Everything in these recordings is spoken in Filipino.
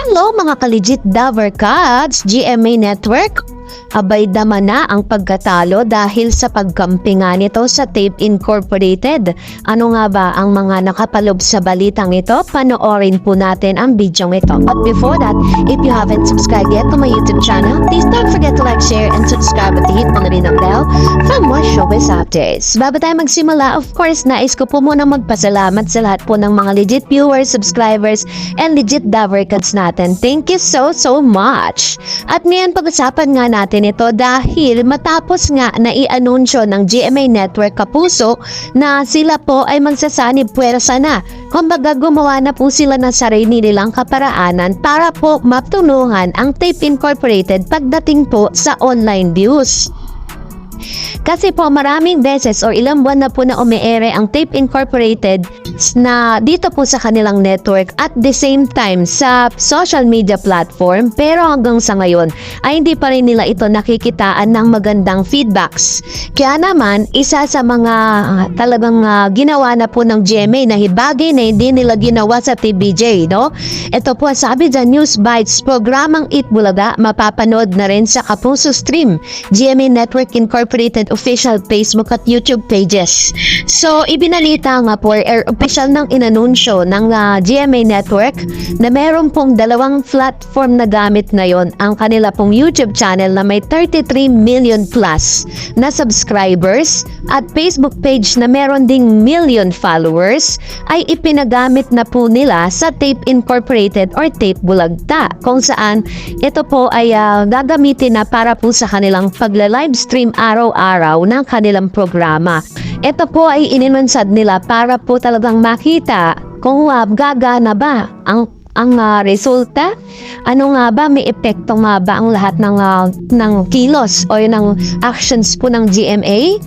Hello mga ka-legit Daver Cats, GMA Network. Abay naman na ang pagkatalo dahil sa pagkampi nga nito sa Tape Incorporated. Ano nga ba ang mga nakapalob sa balitang ito? Panoorin po natin ang video ito. But before that, if you haven't subscribed yet to my YouTube channel, please don't forget to like, share, and subscribe at hit mo na rin ang bell for more showbiz updates. Bago tayo magsimula, of course, nais ko po muna magpasalamat sa lahat po ng mga legit viewers, subscribers, and legit Daver Cats natin. Thank you so much! At ngayon pag-usapan nga natin ito dahil matapos nga na i-anunsyo ng GMA Network Kapuso na sila po ay magsasanib puwersa na. Kumbaga gumawa na po sila ng sarili nilang kaparaanan para po matulungan ang Tape Incorporated pagdating po sa online views. Kasi po maraming beses o ilang buwan na po na umiere ang Tape Incorporated na dito po sa kanilang network at the same time sa social media platform, pero hanggang sa ngayon ay hindi pa rin nila ito nakikitaan ng magandang feedbacks. Kaya naman isa sa mga talagang ginawa na po ng GMA na bagay na hindi nila ginawa sa TVJ, no? Ito po sabi dyan, News Bites, programang Eat Bulaga mapapanood na rin sa Kapuso Stream, GMA Network Incorporated official Facebook at YouTube pages. So, ibinalita nga po, official ng inanunsyo ng GMA Network na meron pong dalawang platform na gamit ngayon ang kanila pong YouTube channel na may 33 million plus na subscribers at Facebook page na meron ding million followers ay ipinagamit na po nila sa Tape Incorporated or Tape Bulagta, kung saan ito po ay gagamitin na para po sa kanilang pagla-livestream araw-araw ng kanilang programa. Ito po ay ininunsad nila para po talagang makita kung gagana ba ang resulta. Ano nga ba, may epekto nga ba ang lahat ng kilos o ng actions po ng GMA?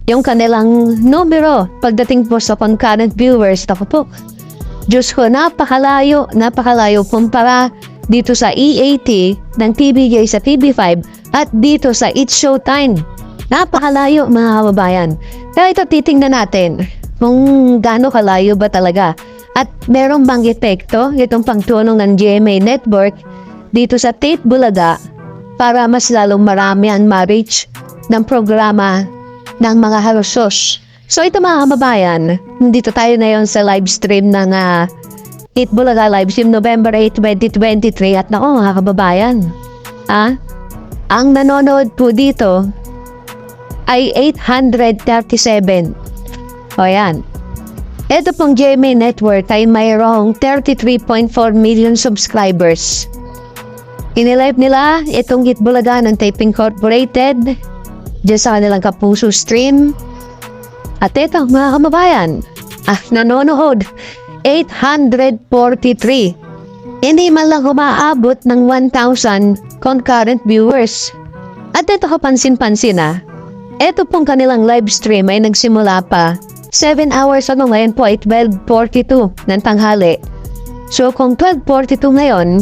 Yung kanilang numero pagdating po sa concurrent viewers, ako po, Diyos ko, napakalayo kumpara dito sa EAT ng TVJ sa TV5 at dito sa It's Showtime. Napakalayo mga kababayan. Kaya ito titingnan natin kung gaano kalayo ba talaga. At meron bang epekto itong pagtulong ng GMA Network dito sa Tape Bulaga para mas lalong marami ang ma-reach ng programa ng mga halusos. So ito mga kababayan, dito tayo na yon sa live stream ng Tape Bulaga live stream November 8, 2023 at nako mga kababayan. Ang nanonood po dito ay 837. O yan. Ito pong GMA Network ay mayroong 33.4 million subscribers. Inilive nila itong Eat Bulaga ng Tape Incorporated dyan sa kanilang Kapuso Stream. At ito mga kababayan, nanonood 843. Hindi man lang umaabot ng 1,000 concurrent viewers. At ito kapansin-pansin ito pong kanilang live stream ay nagsimula pa 7 hours ngayon po ay 12:42 ng tanghali. So kung 12:42 ngayon,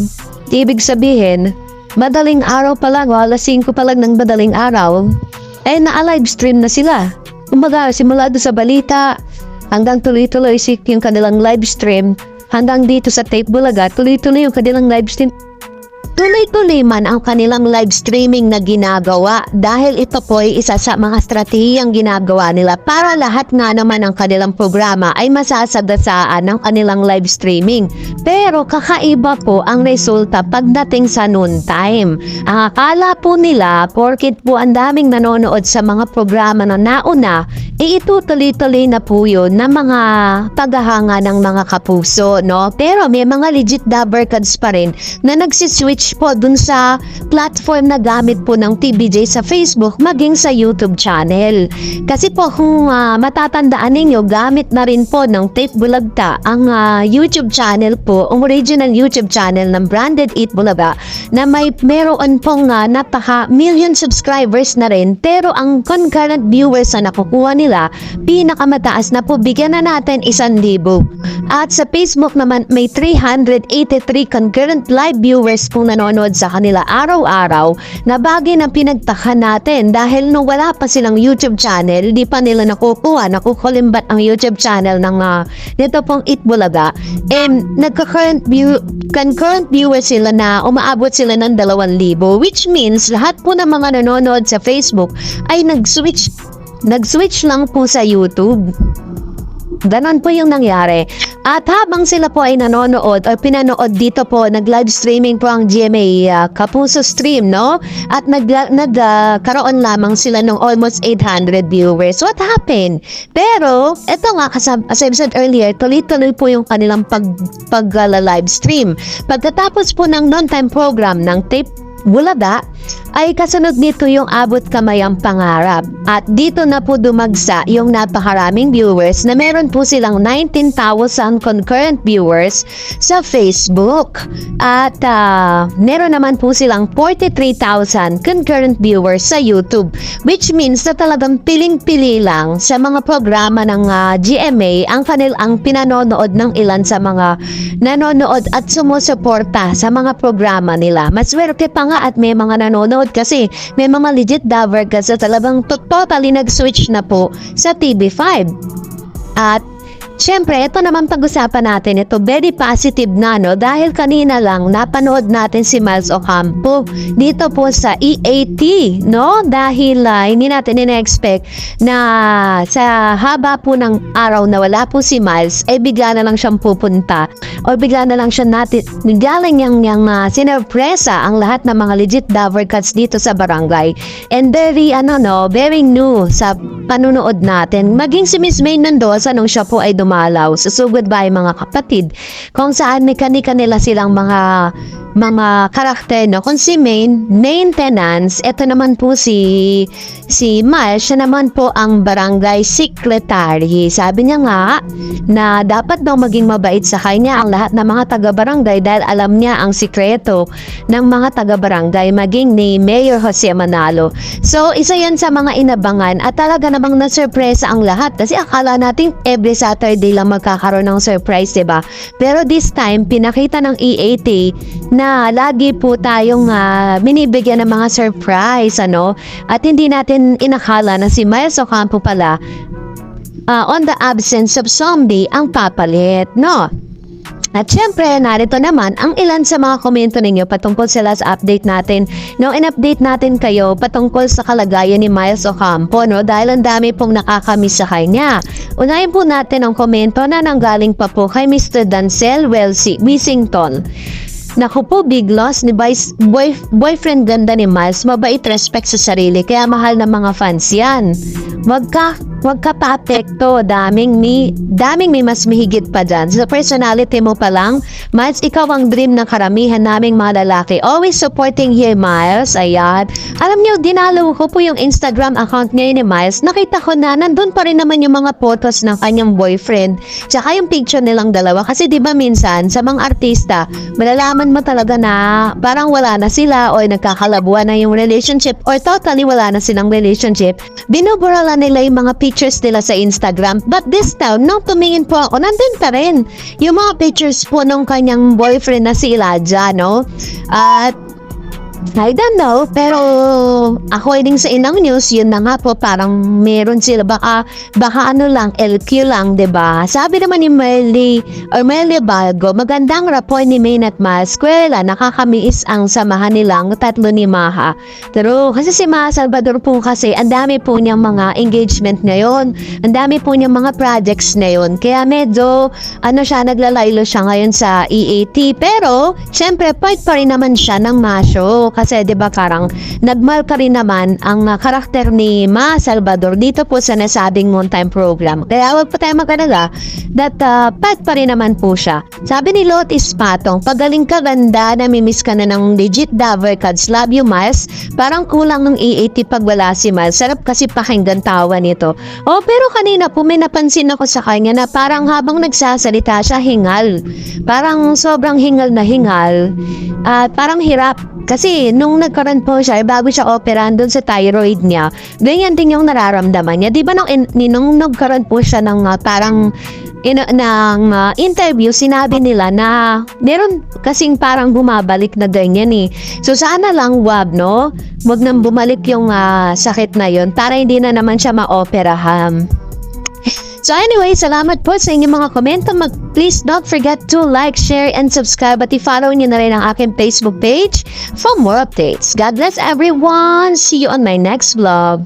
ibig sabihin madaling araw pa lang o alas 5 pa lang ng madaling araw ay na-live stream na sila. Kumbaga simula doon sa balita hanggang tuloy-tuloy yung kanilang live stream hanggang dito sa Tape Bulaga, tuloy-tuloy yung kanilang live stream. Tuloy-tuloy man ang kanilang live streaming na ginagawa dahil ito po ay isa sa mga stratehiyang ginagawa nila para lahat nga naman ang kanilang programa ay masasagasaan ng kanilang live streaming. Pero kakaiba po ang resulta pagdating sa noon time. Ang akala po nila, porkit po ang daming nanonood sa mga programa na nauna, itutuloy-tuloy na po yun na mga paghahanga ng mga kapuso, no? Pero may mga legit Daver Cats pa rin na nagsiswitch po dun sa platform na gamit po ng TVJ sa Facebook maging sa YouTube channel. Kasi po kung matatandaan ninyo, gamit na rin po ng Tape Bulagta ang YouTube channel po, ang original YouTube channel ng Branded Eat Bulaga na meron pong napaka-million subscribers na rin, pero ang concurrent viewers na nakukuha nila, pinakamataas na po, bigyan na natin 1,000. At sa Facebook naman may 383 concurrent live viewers po na nanonood sa kanila araw-araw na bagay na pinagtaka natin dahil nung wala pa silang YouTube channel, di pa nila nakukulimbat ang YouTube channel ng nito pong Itbulaga. Concurrent viewers sila na umaabot sila ng 2,000, which means lahat po ng mga nanonood sa Facebook ay nag-switch lang po sa YouTube. Ganon po yung nangyari. At habang sila po ay nanonood o pinanood dito po, nag-live streaming po ang GMA Kapuso stream, no? At nagkaroon lamang sila ng almost 800 viewers. What happened? Pero, eto nga, as I've said earlier, tuloy-tuloy po yung kanilang pag-live stream. Pagkatapos po ng non-time program ng Tape Bulaga, ay kasunod nito yung Abot Kamay ang Pangarap. At dito na po dumagsa yung napakaraming viewers na meron po silang 19,000 concurrent viewers sa Facebook. At meron naman po silang 43,000 concurrent viewers sa YouTube. Which means na talagang piling-pili lang sa mga programa ng GMA ang pinanonood ng ilan sa mga nanonood at sumusuporta sa mga programa nila. Maswerte pa nga at may mga nanonood kasi may mga legit Daver kasi talagang totally nag-switch na po sa TV5. At syempre, ito naman pag-usapan natin, ito very positive na, no? Dahil kanina lang napanood natin si Miles Ocampo dito po sa EAT, no? Dahil hindi natin ina-expect na sa haba po ng araw na wala po si Miles, ay bigla na lang siyang pupunta o bigla na lang siya galing niyang sinurpresa ang lahat ng mga legit Daver Cats dito sa barangay. And very new sa panunood natin. Maging si Miss May Mendoza nung siya po ay dumalaw sa So Goodbye Mga Kapatid, kung saan may kanila silang mga karakter, no? Kung si maintenance, ito naman po si Miles, siya naman po ang barangay secretary. Sabi niya nga na dapat daw maging mabait sa kanya ang lahat ng mga taga-barangay dahil alam niya ang sikreto ng mga taga-barangay, maging ni Mayor Jose Manalo. So, isa yan sa mga inabangan at talaga namang na-surprise ang lahat kasi akala natin every Saturday lang magkakaroon ng surprise, diba? Pero this time, pinakita ng EAT na lagi po tayong binibigyan ng mga surprise, ano? At hindi natin inakala na si Miles Ocampo pala on the absence of zombie ang papalit, no? At syempre, narito naman ang ilan sa mga komento ninyo patungkol sa last update natin. No, in-update natin kayo patungkol sa kalagayan ni Miles Ocampo, no? Dahil ang dami pong nakakamiss sa kanya. Unahin po natin ang komento na nanggaling pa po kay Mr. Dancel Wissington. Naku po, big loss ni boyfriend ganda ni Miles, mabait, respect sa sarili, kaya mahal ng mga fans yan. Wag ka pa-apekto, daming may mas mahigit pa dyan. Sa personality mo pa lang, Miles, ikaw ang dream ng karamihan naming mga lalaki. Always supporting here, Miles. Ayan. Alam niyo, dinalaw ko po yung Instagram account ngayon ni Miles. Nakita ko na nandun pa rin naman yung mga photos ng kanyang boyfriend. Tsaka yung picture nilang dalawa. Kasi di ba minsan, sa mga artista, malalaman mo talaga na parang wala na sila o nagkakalabuan na yung relationship or totally wala na silang relationship. Binuburalan nila yung mga pictures nila sa Instagram. But this time, nung tumingin po ako, nandun pa rin yung mga pictures po nung kanyang boyfriend na si Elijah, no? At I don't know, pero according sa inang news, yun na nga po, parang meron sila, baka ano lang, LQ lang, diba? Sabi naman ni Merly Balgo, magandang rapport ni Main at Maskwela, nakakamiis ang samahan nilang tatlo ni Maha. Pero kasi si Maha Salvador po kasi, ang dami po niyang mga engagement ngayon, ang dami po niyang mga projects ngayon, kaya medyo, naglalaylo siya ngayon sa EAT, pero, syempre, part pa rin naman siya ng Masho. Kasi 'di ba karang nagmarka rin naman ang karakter ni Ma Salvador dito po sa nasabing on-time program. Kaya wag pa tayo mag-alala that part pa rin naman po siya. Sabi ni Lotis Patong, pagaling ka ganda, namimiss ka na ng legit Daver Cats. Love you, Miles. Parang kulang ng EAT pag wala si Miles. Sarap kasi pakinggan tawa nito. Oh, pero kanina po may napansin ako sa kanya na parang habang nagsasalita siya hingal. Parang sobrang hingal na hingal. At parang hirap. Kasi nung nagkaroon po siya, bago siya operahan doon sa thyroid niya, ganyan din yung nararamdaman niya. Di ba nung nagkaroon po siya ng parang interview, sinabi nila na meron kasing parang bumabalik na ganyan eh. So sana lang wag, no? Wag nang bumalik yung sakit na yon para hindi na naman siya ma-operahan. So anyway, salamat po sa inyong mga komento. Please don't forget to like, share, and subscribe. At i-follow niyo na rin ang aking Facebook page for more updates. God bless everyone. See you on my next vlog.